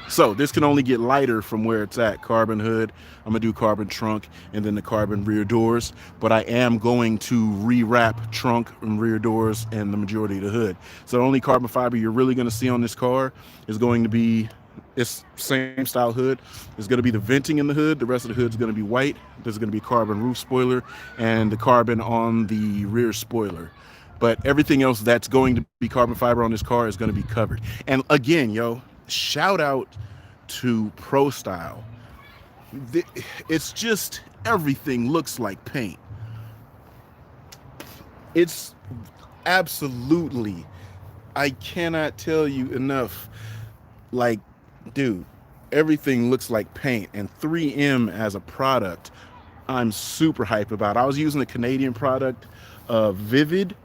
Speaker 1: So this can only get lighter from where it's at. Carbon hood, I'm gonna do carbon trunk, and then the carbon rear doors. But I am going to rewrap trunk and rear doors and the majority of the hood. So the only carbon fiber you're really gonna see on this car is going to be, it's same style hood. It's gonna be the venting in the hood. The rest of the hood's gonna be white. There's gonna be carbon roof spoiler and the carbon on the rear spoiler. But everything else that's going to be carbon fiber on this car is gonna be covered. And again, yo, shout out to Pro Style. It's just, everything looks like paint. It's absolutely, I cannot tell you enough, like, dude, everything looks like paint. And 3M as a product, I'm super hype about. I was using the Canadian product, Vivid.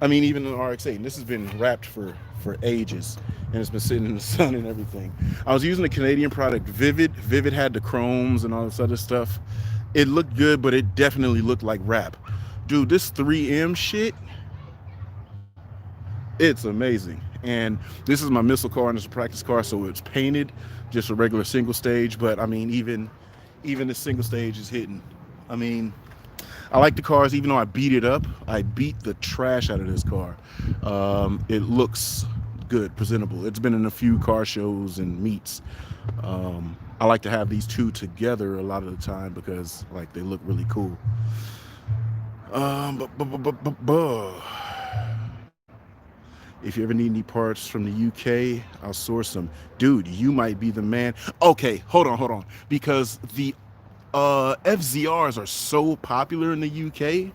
Speaker 1: I mean, even the RX-8, and this has been wrapped for ages, and it's been sitting in the sun and everything. I was using the Canadian product Vivid. Vivid had the chromes and all this other stuff. It looked good, but it definitely looked like wrap. Dude, this 3M shit, it's amazing. And this is my missile car, and it's a practice car, so it's painted, just a regular single stage. But I mean, even the single stage is hitting. I mean, I like the cars, even though I beat it up. I beat the trash out of this car. It looks good, presentable. It's been in a few car shows and meets. I like to have these two together a lot of the time because, like, they look really cool. If you ever need any parts from the UK, I'll source them. Dude, you might be the man. Okay, hold on. Because the FZRs are so popular in the UK.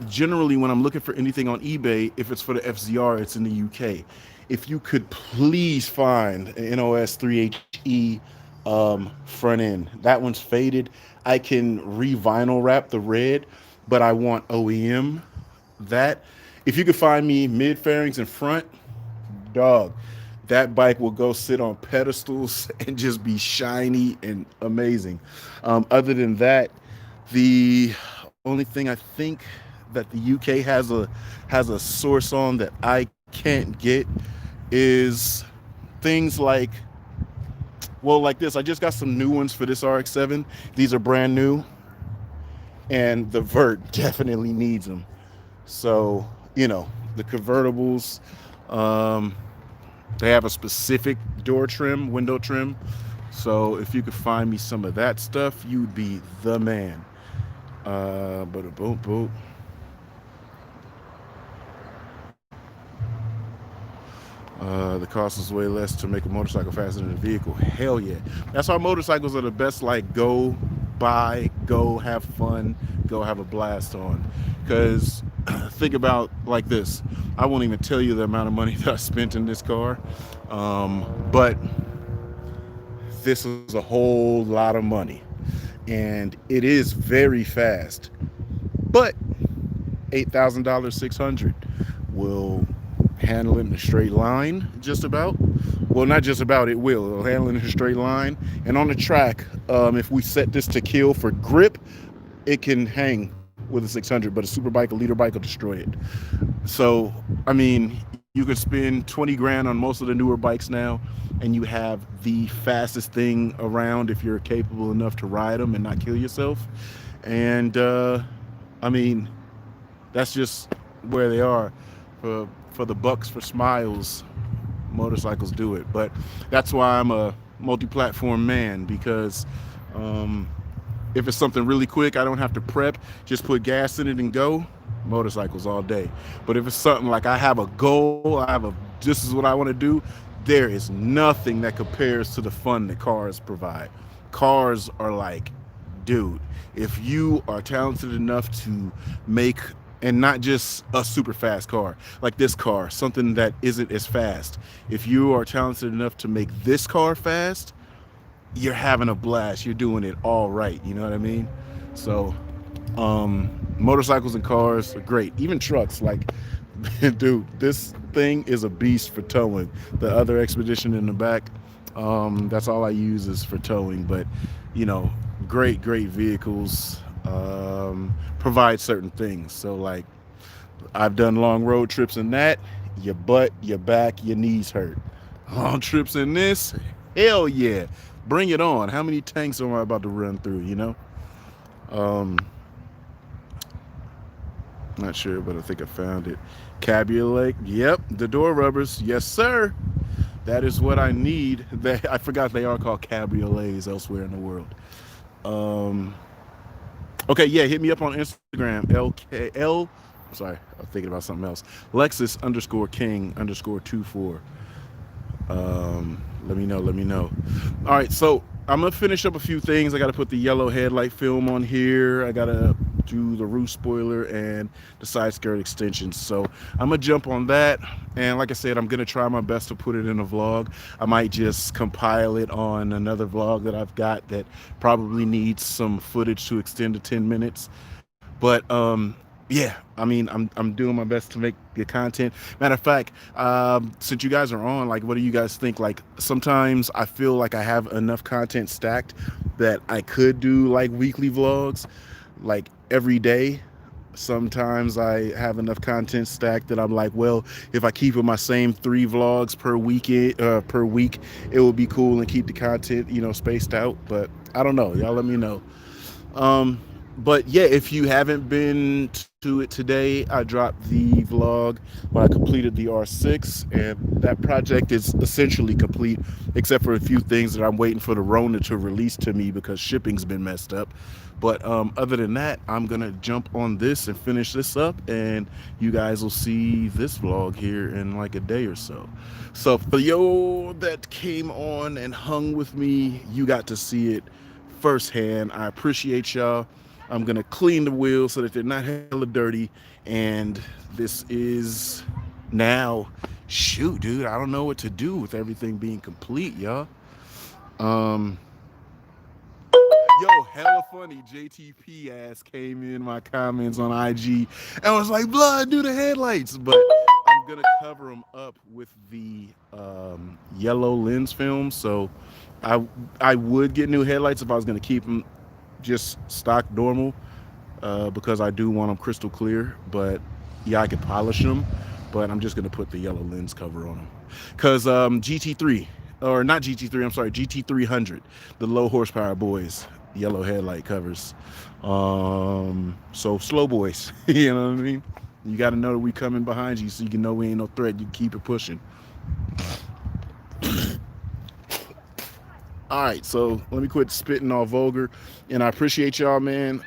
Speaker 1: Generally, when I'm looking for anything on eBay, if it's for the FZR, it's in the UK. If you could please find an NOS 3HE front end. That one's faded. I can re-vinyl wrap the red, but I want OEM that. If you could find me mid fairings in front, dog, that bike will go sit on pedestals and just be shiny and amazing. Other than that, the only thing I think that the UK has a source on that I can't get is things like, well, like this. I just got some new ones for this RX-7. These are brand new, and the Vert definitely needs them. So, you know, the convertibles, they have a specific door trim, window trim. So if you could find me some of that stuff, you'd be the man. But a boat. The cost is way less to make a motorcycle faster than a vehicle. Hell yeah. That's why motorcycles are the best. Like, go buy, go have fun, go have a blast on. Because think about like this. I won't even tell you the amount of money that I spent in this car. But this is a whole lot of money. And it is very fast. But $8,000, $600 will handle it in a straight line, just about. Well, not just about, it will. It'll handle it in a straight line. And on the track, if we set this to kill for grip, it can hang with a 600, but a super bike, a leader bike will destroy it. So, I mean, you could spend 20 grand on most of the newer bikes now, and you have the fastest thing around if you're capable enough to ride them and not kill yourself. And, I mean, that's just where they are. For the bucks, for smiles, motorcycles do it. But that's why I'm a multi-platform man, because if it's something really quick, I don't have to prep, just put gas in it and go. motorcycles all day. But if it's something like I have a goal, I have a this is what I want to do, there is nothing that compares to the fun that cars provide. Cars are like, dude, if you are talented enough to make, and not just a super fast car like this car, something that isn't as fast, if you are talented enough to make this car fast, you're having a blast. You're doing it all right. You know what I mean? So, motorcycles and cars are great. Even trucks, like, dude, this thing is a beast for towing. The other expedition in the back, that's all I use is for towing. But, you know, great vehicles provide certain things. So, like, I've done long road trips in that. Your butt, your back, your knees hurt. Long trips in this, hell yeah. Bring it on. How many tanks am I about to run through, you know? Um, Not sure, but I think I found it. Cabriolet. Yep, the door rubbers. Yes, sir. That is what I need. I forgot they are called cabriolets elsewhere in the world. Um, okay, yeah, hit me up on Instagram. LKL. Sorry, I'm thinking about something else. Lexus underscore King underscore 24. Let me know. Let me know. All right, so I'm gonna finish up a few things. I got to put the yellow headlight film on here. I gotta do the roof spoiler and the side skirt extensions. So I'm gonna jump on that. And like I said, I'm gonna try my best to put it in a vlog. I might just compile it on another vlog that I've got that probably needs some footage to extend to 10 minutes. But yeah, I mean, I'm doing my best to make the content. Matter of fact, since you guys are on, like, what do you guys think? Like, sometimes I feel like I have enough content stacked that I could do like weekly vlogs, like every day. Sometimes I have enough content stacked that I'm like, well, if I keep it my same 3 vlogs per week, it would be cool and keep the content, you know, spaced out. But I don't know. Y'all let me know. Um, but yeah, if you haven't been to it today, I dropped the vlog when I completed the R6, and that project is essentially complete, except for a few things that I'm waiting for the Rona to release to me because shipping's been messed up. But other than that, I'm gonna jump on this and finish this up, and you guys will see this vlog here in like a day or so. So for yo that came on and hung with me, you got to see it firsthand. I appreciate y'all. I'm gonna clean the wheels so that they're not hella dirty. And this is now, shoot, dude, I don't know what to do with everything being complete, y'all. Um, Yo, hella funny. JTP ass came in my comments on IG and was like, "Blood, do the headlights." But I'm gonna cover them up with the yellow lens film. So I I would get new headlights if I was gonna keep them just stock normal, because I do want them crystal clear. But yeah, I could polish them, but I'm just gonna put the yellow lens cover on them. Cause GT3, or not GT3, I'm sorry, GT300, the low horsepower boys, yellow headlight covers. So slow boys, you know what I mean? You got to know that we coming behind you, so you can know we ain't no threat. You keep it pushing. All right, so let me quit spitting all vulgar, and I appreciate y'all, man.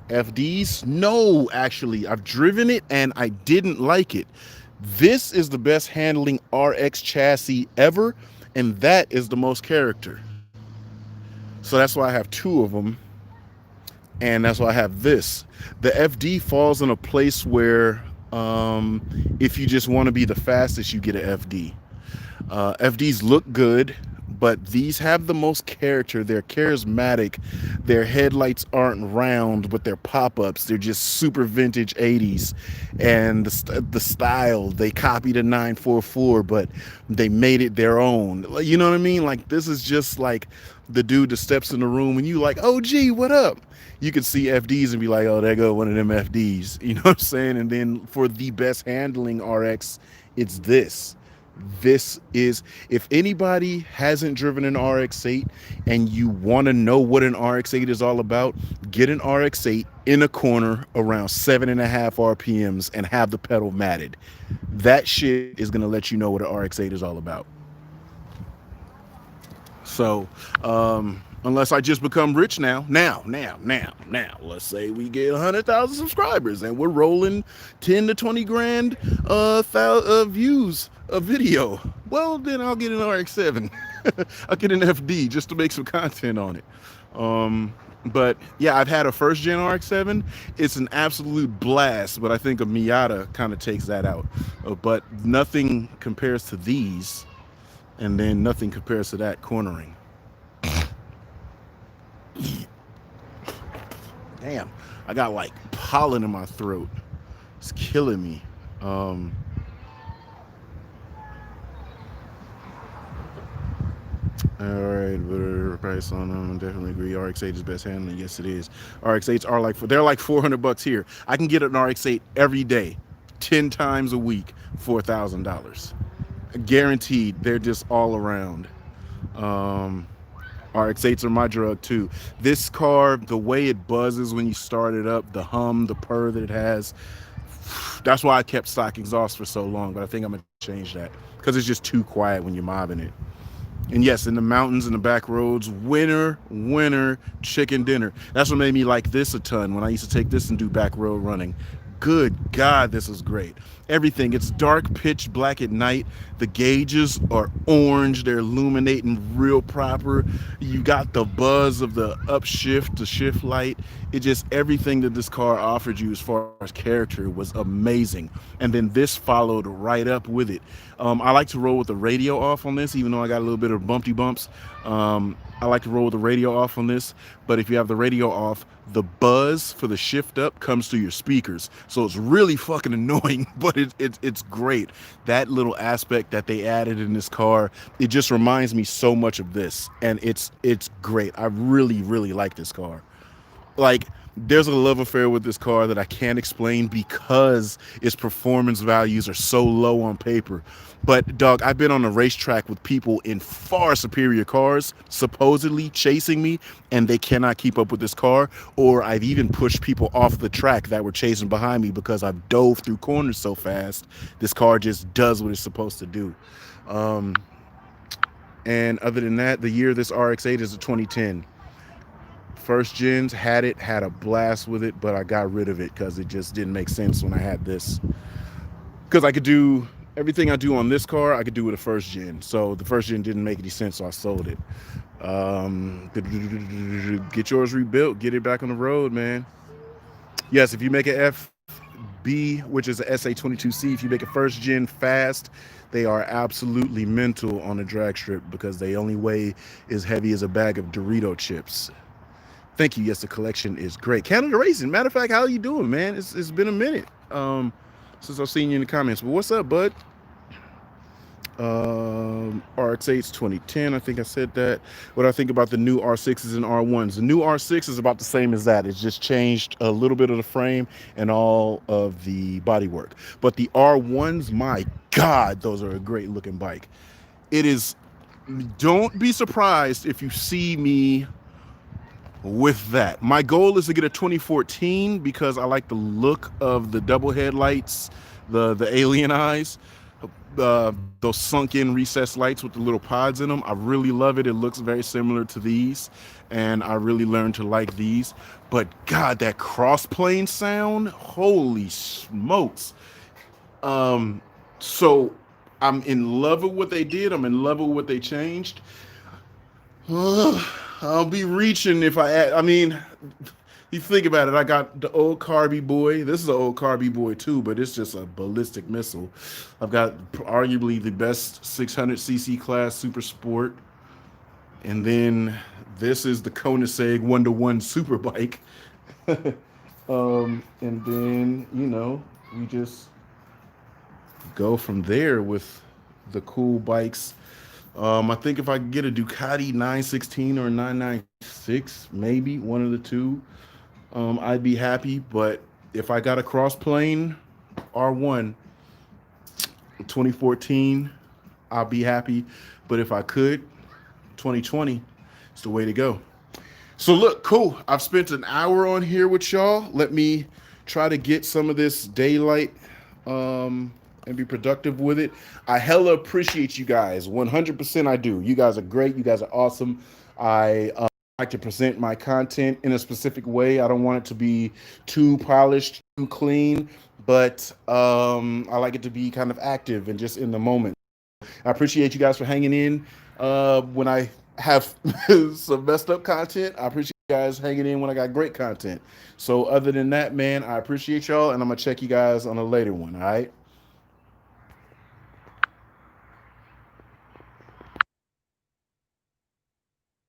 Speaker 1: FDs? No, actually, I've driven it and I didn't like it. This is the best handling RX chassis ever, and that is the most character. So that's why I have 2 of them, and that's why I have this. The FD falls in a place where, if you just want to be the fastest, you get an FD. FDs look good, but these have the most character. They're charismatic. Their headlights aren't round, but they're pop-ups. They're just super vintage 80s. And the style, they copied a 944, but they made it their own. You know what I mean? Like, this is just like the dude that steps in the room and you like, oh, gee, what up? You could see FDs and be like, oh, there go one of them FDs. You know what I'm saying? And then for the best handling RX, it's this. This is, if anybody hasn't driven an RX-8 and you want to know what an RX-8 is all about, get an RX-8 in a corner around 7.5 RPMs and have the pedal matted. That shit is going to let you know what an RX-8 is all about. So Unless I just become rich now. Now. Let's say we get 100,000 subscribers and we're rolling 10 to 20 grand views a video. Well, then I'll get an RX-7. I'll get an FD just to make some content on it. But yeah, I've had a first gen RX-7. It's an absolute blast, but I think a Miata kind of takes that out. But nothing compares to these, and then nothing compares to that cornering. Damn, I got like pollen in my throat. It's killing me. All right, but price on them, definitely agree. RX-8 is best handling. Yes, it is. RX-8s are they're like $400 here. I can get an RX-8 every day, 10 times a week, $4,000, guaranteed. They're just all around. RX-8s are my drug too. This car, the way it buzzes when you start it up, the hum, the purr that it has, that's why I kept stock exhaust for so long. But I think I'm gonna change that because it's just too quiet when you're mobbing it. And yes, in the mountains and the back roads, winter chicken dinner. That's what made me like this a ton when I used to take this and do back road running. Good God, this is great. Everything, it's dark, pitch black at night. The gauges are orange, they're illuminating real proper. You got the buzz of the upshift, the shift light. It just, everything that this car offered you as far as character was amazing. And then this followed right up with it. I like to roll with the radio off on this, even though I got a little bit of bumpy bumps. I like to roll with the radio off on this, but if you have the radio off, the buzz for the shift up comes through your speakers. So it's really fucking annoying, but it's great. That little aspect that they added in this car, it just reminds me so much of this, and it's great. I really like this car. Like, there's a love affair with this car that I can't explain because its performance values are so low on paper. But dog, I've been on a racetrack with people in far superior cars supposedly chasing me, and they cannot keep up with this car. Or I've even pushed people off the track that were chasing behind me because I've dove through corners so fast. This car just does what it's supposed to do. And other than that, the year this RX-8 is a 2010. First gens had a blast with it, but I got rid of it because it just didn't make sense when I had this. Because I could do everything I do on this car, I could do with a first gen. So the first gen didn't make any sense, so I sold it. Get yours rebuilt, get it back on the road, man. Yes, if you make an FB, which is a SA22C, if you make a first gen fast, they are absolutely mental on a drag strip because they only weigh as heavy as a bag of Dorito chips. Thank you. Yes, the collection is great. Canada Racing. Matter of fact, how are you doing, man? It's been a minute since I've seen you in the comments. But what's up, bud? RX-8's 2010. I think I said that. What I think about the new R6s and R1s. The new R6 is about the same as that. It's just changed a little bit of the frame and all of the bodywork. But the R1s, my God, those are a great looking bike. It is. Don't be surprised if you see me with that. My goal is to get a 2014 because I like the look of the double headlights, the alien eyes, those sunk in recessed lights with the little pods in them. I really love it. It looks very similar to these, and I really learned to like these. But God, that cross plane sound, holy smokes. So I'm in love with what they did. I'm in love with what they changed. I'll be reaching if I add. I mean, you think about it. I got the old Carby boy. This is an old Carby boy too, but it's just a ballistic missile. I've got arguably the best 600cc class super sport, and then this is the Koenigsegg 1-to-1 super bike. And then we just go from there with the cool bikes. I think if I could get a Ducati 916 or 996, maybe one of the two, I'd be happy. But if I got a cross plane R1 2014, I'll be happy. But if I could, 2020, it's the way to go. So look, cool. I've spent an hour on here with y'all. Let me try to get some of this daylight and be productive with it. I hella appreciate you guys. 100% I do. You guys are great. You guys are awesome. I like to present my content in a specific way. I don't want it to be too polished, too clean, but I like it to be kind of active and just in the moment. I appreciate you guys for hanging in when I have some messed up content. I appreciate you guys hanging in when I got great content. So other than that, man, I appreciate y'all, and I'm gonna check you guys on a later one. All right.